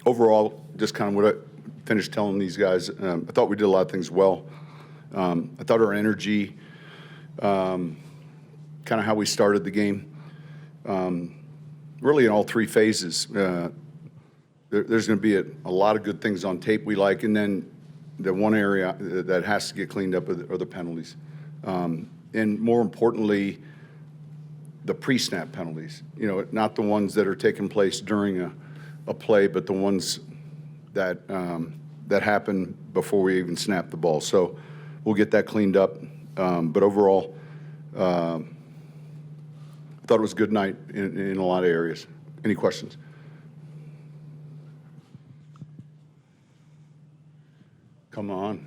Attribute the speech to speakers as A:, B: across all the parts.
A: overall, just kind of what I finished telling these guys, I thought we did a lot of things well. I thought our energy, kind of how we started the game, really in all three phases. There's going to be a lot of good things on tape we like, and then the one area that has to get cleaned up are the penalties. And more importantly, the pre-snap penalties. Not the ones that are taking place during a play, but the ones that happen before we even snap the ball. So we'll get that cleaned up. But overall, I thought it was a good night in a lot of areas. Any questions? Come on.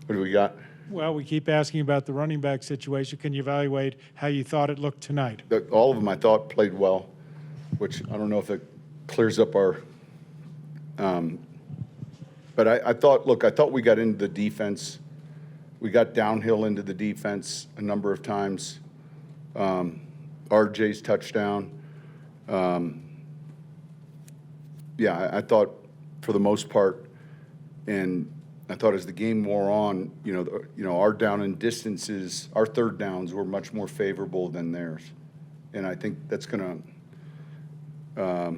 A: What do we got?
B: Well, we keep asking about the running back situation. Can you evaluate how you thought it looked tonight?
A: All of them I thought played well, which I don't know if it clears up our but I thought we got into the defense. We got downhill into the defense a number of times. RJ's touchdown. I thought for the most part, and I thought as the game wore on, our down and distances, our third downs were much more favorable than theirs, and I think that's going to.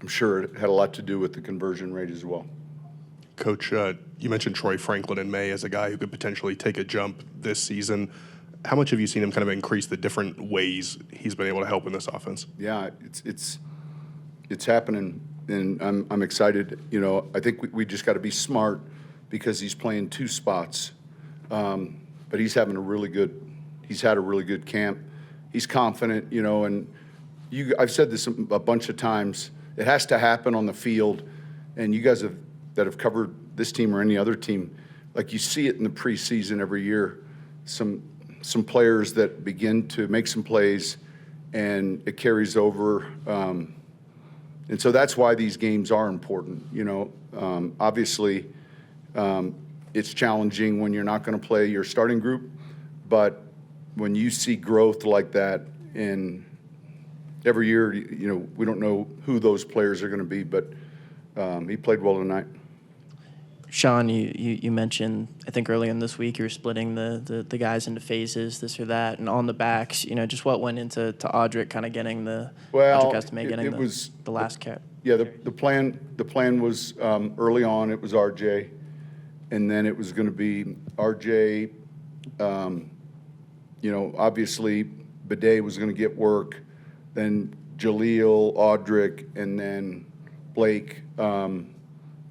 A: I'm sure it had a lot to do with the conversion rate as well.
C: Coach, you mentioned Troy Franklin in May as a guy who could potentially take a jump this season. How much have you seen him kind of increase the different ways he's been able to help in this offense?
A: Yeah, it's happening, and I'm excited. I think we just got to be smart because he's playing two spots, but he's had a really good camp. He's confident, and I've said this a bunch of times. It has to happen on the field, and you guys that have covered this team or any other team, like you see it in the preseason every year. Some players that begin to make some plays, and it carries over. And so that's why these games are important. Obviously, it's challenging when you're not going to play your starting group, but when you see growth like that, and every year, we don't know who those players are going to be, but he played well tonight.
D: Sean, you mentioned, I think early in this week, you were splitting the guys into phases, this or that, and on the backs, just what went into Audric kind of getting the last catch.
A: Yeah, the plan was early on, it was RJ, and then it was going to be RJ, obviously Bidet was going to get work, then Jaleel, Audric, and then Blake.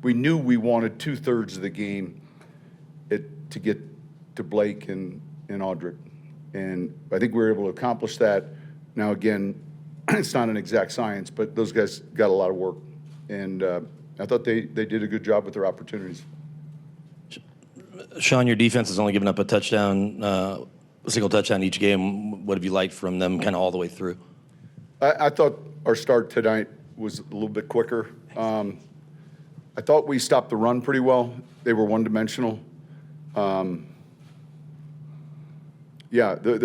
A: We knew we wanted 2/3 of the game to get to Blake and Audric. And I think we were able to accomplish that. Now, again, it's not an exact science, but those guys got a lot of work. And I thought they did a good job with their opportunities.
E: Sean, your defense has only given up a single touchdown each game. What have you liked from them kind of all the way through?
A: I thought our start tonight was a little bit quicker. I thought we stopped the run pretty well. They were one-dimensional. There'll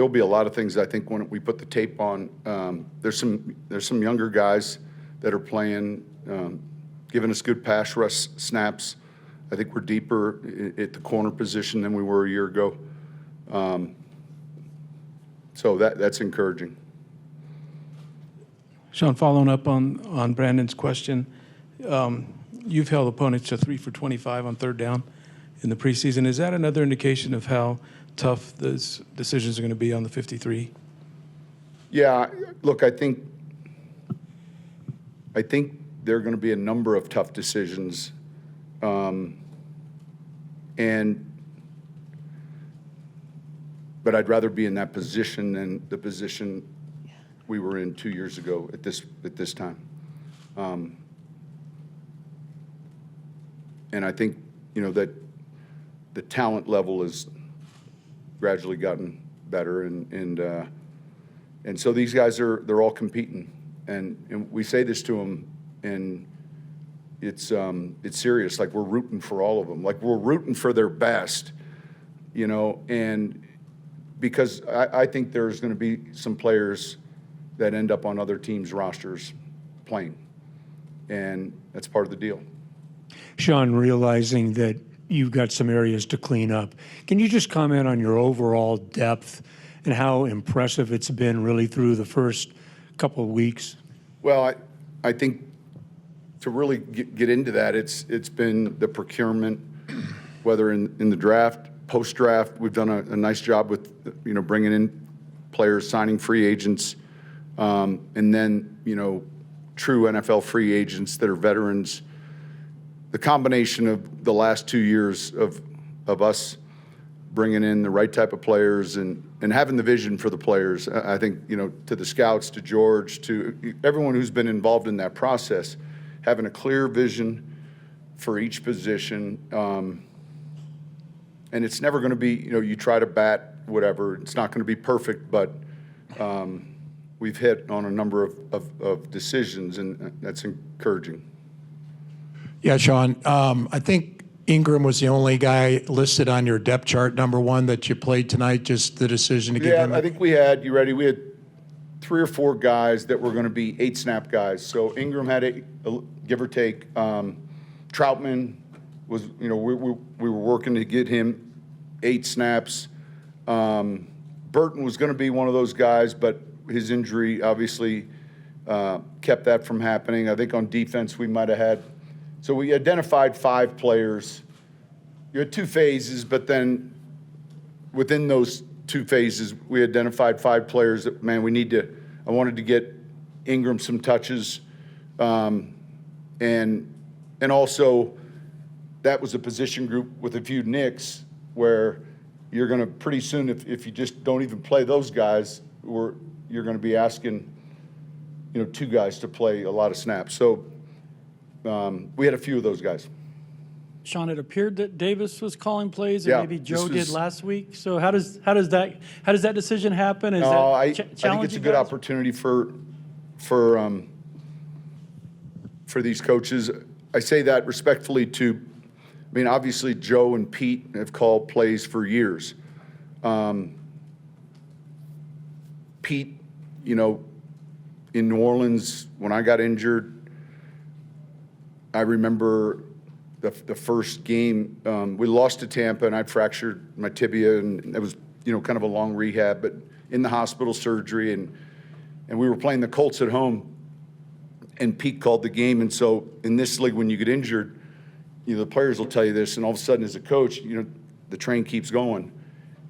A: be a lot of things, I think, when we put the tape on. There's some younger guys that are playing, giving us good pass rush snaps. I think we're deeper at the corner position than we were a year ago. So that's encouraging.
F: Sean, following up on Brandon's question, you've held opponents to 3 for 25 on third down in the preseason. Is that another indication of how tough those decisions are going to be on the 53?
A: Yeah, look, I think there are going to be a number of tough decisions, but I'd rather be in that position than the position we were in 2 years ago at this time. And I think, that the talent level has gradually gotten better, and so these guys they're all competing, and we say this to them, and it's serious. Like, we're rooting for all of them. Like, we're rooting for their best, and because I think there's going to be some players that end up on other teams' rosters playing. and that's part of the deal.
G: Sean, realizing that you've got some areas to clean up, can you just comment on your overall depth and how impressive it's been really through the first couple of weeks?
A: Well, I think to really get into that, it's been the procurement, whether in the draft, post-draft. We've done a nice job with, bringing in players, signing free agents, and then, true NFL free agents that are veterans. The combination of the last 2 years of us bringing in the right type of players and having the vision for the players, I think, to the scouts, to George, to everyone who's been involved in that process, having a clear vision for each position. And it's never going to be, you try to bat whatever. It's not going to be perfect, but we've hit on a number of decisions, and that's encouraging.
H: Yeah, Sean, I think Ingram was the only guy listed on your depth chart, number one, that you played tonight, just the decision to give him.
A: Yeah, I think we had 3 or 4 guys that were going to be 8-snap guys. So Ingram had give or take. Troutman was, we were working to get him 8 snaps. Burton was going to be one of those guys, but his injury obviously kept that from happening. I think on defense we might have had. So we identified 5 players. You had 2 phases, but then within those 2 phases, we identified 5 players that, man, I wanted to get Ingram some touches. And also that was a position group with a few nicks where you're going to pretty soon, if you just don't even play those guys, you're going to be asking, 2 guys to play a lot of snaps. So we had a few of those guys.
I: Sean, it appeared that Davis was calling plays, and
A: Yeah,
I: maybe Joe
A: this
I: did
A: was-
I: last week. So how does that decision happen? Is
A: No,
I: that
A: I think it's a
I: challenging
A: good
I: guys?
A: opportunity for these coaches. I say that respectfully to, obviously Joe and Pete have called plays for years. Pete, in New Orleans, when I got injured, I remember the first game, we lost to Tampa, and I fractured my tibia, and it was, kind of a long rehab, but in the hospital surgery, and we were playing the Colts at home, and Pete called the game. And so in this league, when you get injured, the players will tell you this, and all of a sudden as a coach, the train keeps going.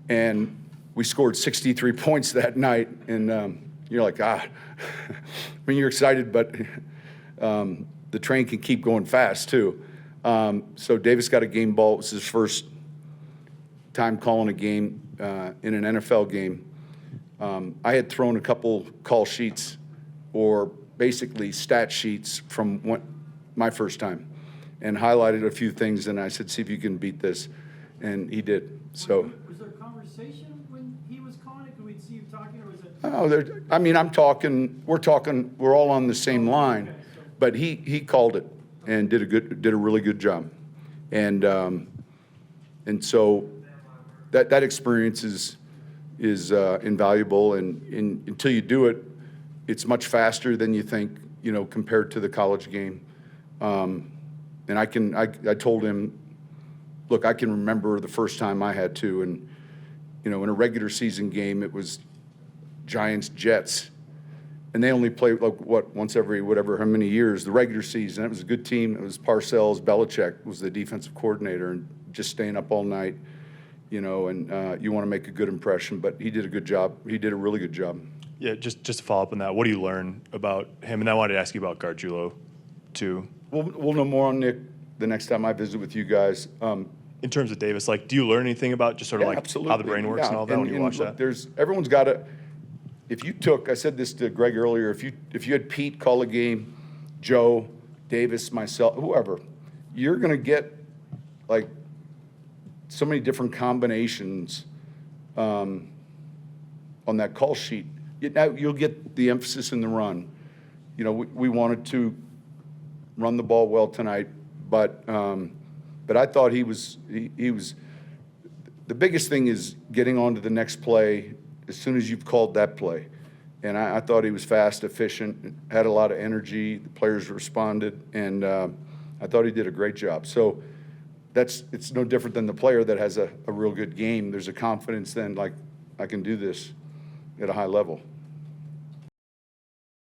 A: And we scored 63 points that night, and you're like, you're excited, but the train can keep going fast too. So Davis got a game ball. It was his first time calling a game in an NFL game. I had thrown a couple call sheets or basically stat sheets from my first time and highlighted a few things, and I said, see if you can beat this. And he did. So.
I: Was there a conversation when he was calling it? Could we see you talking, or was it?
A: Oh, I'm talking, we're all on the same line, but he called it and did a really good job. And so that experience is invaluable, and until you do it, it's much faster than you think, compared to the college game. And I told him, look, I can remember the first time I had to, and, in a regular season game, it was Giants, Jets, and they only play once every how many years, the regular season. It was a good team. It was Parcells, Belichick was the defensive coordinator, and just staying up all night, and you want to make a good impression, but he did a good job. He did a really good job.
J: Yeah, just to follow up on that, what do you learn about him? And I wanted to ask you about Gargiulo, too.
A: We'll know more on Nick the next time I visit with you guys.
J: In terms of Davis, do you learn anything about just sort of
A: absolutely.
J: how the brain works and all that when you watch
A: look,
J: that?
A: Everyone's got to. If you took, I said this to Greg earlier, if you had Pete call a game, Joe, Davis, myself, whoever, you're going to get so many different combinations on that call sheet. Now you'll get the emphasis in the run. We wanted to run the ball well tonight, but I thought he was the biggest thing is getting on to the next play as soon as you've called that play. And I thought he was fast, efficient, had a lot of energy. The players responded, and I thought he did a great job. So it's no different than the player that has a real good game. There's a confidence then, like, I can do this at a high level.